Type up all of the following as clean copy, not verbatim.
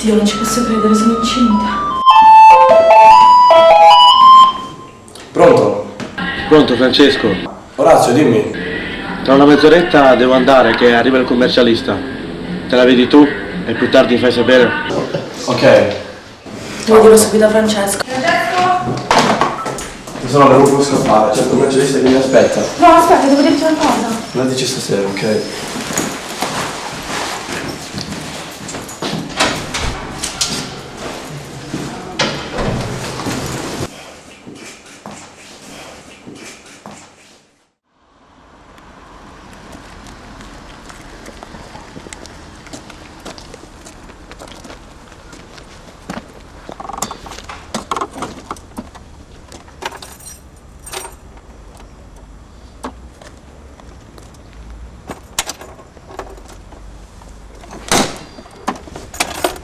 Oddio, non ci posso credere, sono incinta. Pronto? Pronto Francesco? Orazio, dimmi. Tra una mezz'oretta devo andare che arriva il commercialista. Te la vedi tu e più tardi mi fai sapere? Ok. Devo dirlo subito a Francesco. Mi sono dovuto scappare, c'è il commercialista che mi aspetta. No, aspetta, devo dirti una cosa. La dici stasera, ok?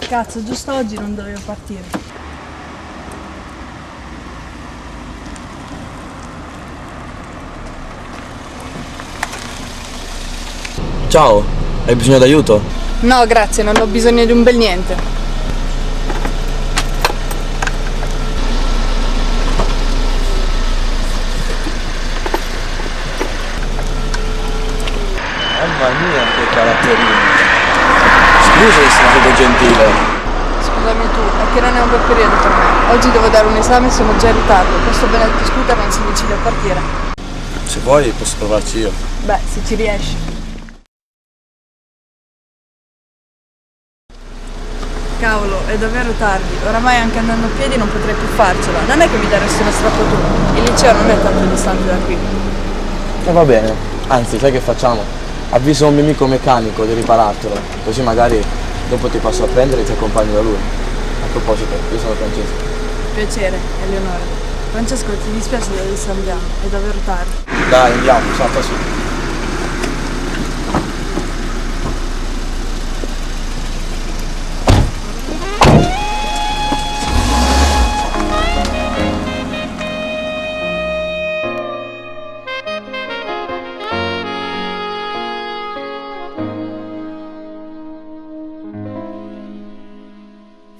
Cazzo, giusto oggi non dovevo partire. Ciao, hai bisogno d'aiuto? No, grazie, non ho bisogno di un bel niente. Mamma mia, che caratterino. Scusa se sono stato gentile. Scusami tu, è che non è un bel periodo per me. Oggi devo dare un esame e sono già in ritardo. Questo benedetto scooter non si decide a partire. Se vuoi posso provarci io. Beh, se ci riesci. Cavolo, è davvero tardi. Oramai anche andando a piedi non potrei più farcela. Non è che mi daresti uno strappo tu. Il liceo non è tanto distante da qui. E va bene, anzi sai che facciamo? Avviso un mio amico meccanico di riparartelo, così magari dopo ti passo a prendere e ti accompagno da lui. A proposito, io sono Francesco. Piacere, Eleonora. Francesco, ti dispiace di adesso andiamo, è davvero tardi. Dai, andiamo, salta su.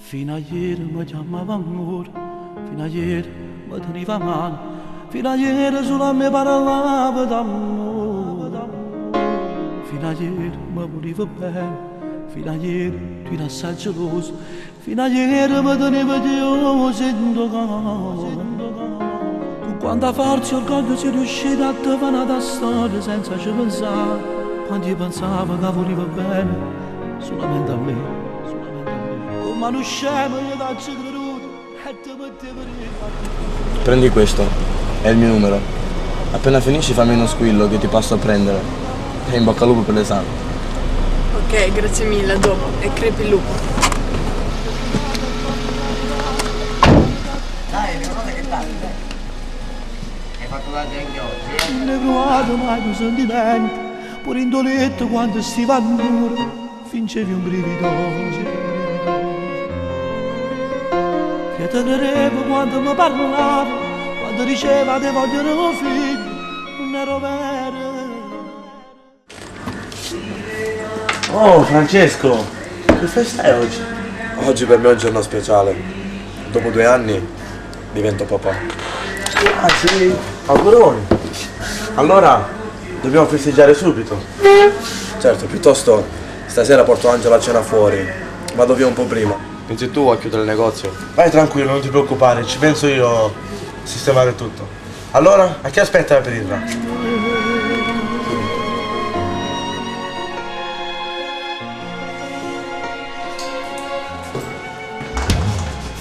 Fino a ieri mi chiamava amore, fino a ieri mi teniva mano, fino a ieri solo a me parlava d'amore. Fino a ieri mi voleva bene, fino a ieri tu eri assai geloso, fino a ieri mi teneva chiuso in casa. Con quanta forza e orgoglio sei riuscito a divanare la storia senza ci pensare, quando io pensavo che voleva bene, solamente a me. Ma non scemo, io dacci creduto e ti mettevo in. Prendi questo, è il mio numero. Appena finisci fammi uno squillo che ti passo a prendere. E in bocca al lupo per l'esame. Ok, grazie mille, a dopo. E crepi il lupo. Dai, ricordate che tardi, dai. Hai fatto tanto anche oggi, Non hai provato mai un sentimento, pure in doletto quando stiva al muro, fingevi un brivido. Che tenevo quando mi parlava, quando diceva ti vogliono figlio, non ero vero. Oh Francesco, che festa è oggi? Oggi per me è un giorno speciale. Dopo 2 anni divento papà. Ah sì, auguroni. Allora, dobbiamo festeggiare subito. Certo, piuttosto stasera porto Angela a cena fuori. Vado via un po' prima. Pensi tu a chiudere il negozio? Vai tranquillo, non ti preoccupare, ci penso io a sistemare tutto. Allora, a chi aspetta la birra?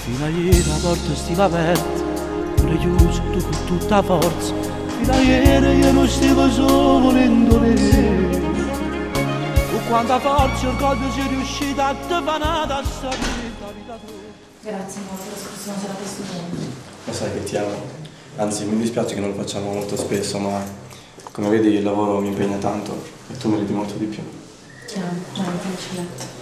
Fino a ieri la porta stiva aperta, pure chiuso tu con tutta forza. Fino a ieri io non stavo solo in dolore. Con quanta forza e orgoglio sei riuscita a divanare la storia. Grazie molto, la scorsa non c'era questo tempo. Lo sai che ti amo. Anzi, mi dispiace che non lo facciamo molto spesso, ma come vedi il lavoro mi impegna tanto e tu meriti molto di più. Chiaro, vai, faccio letto.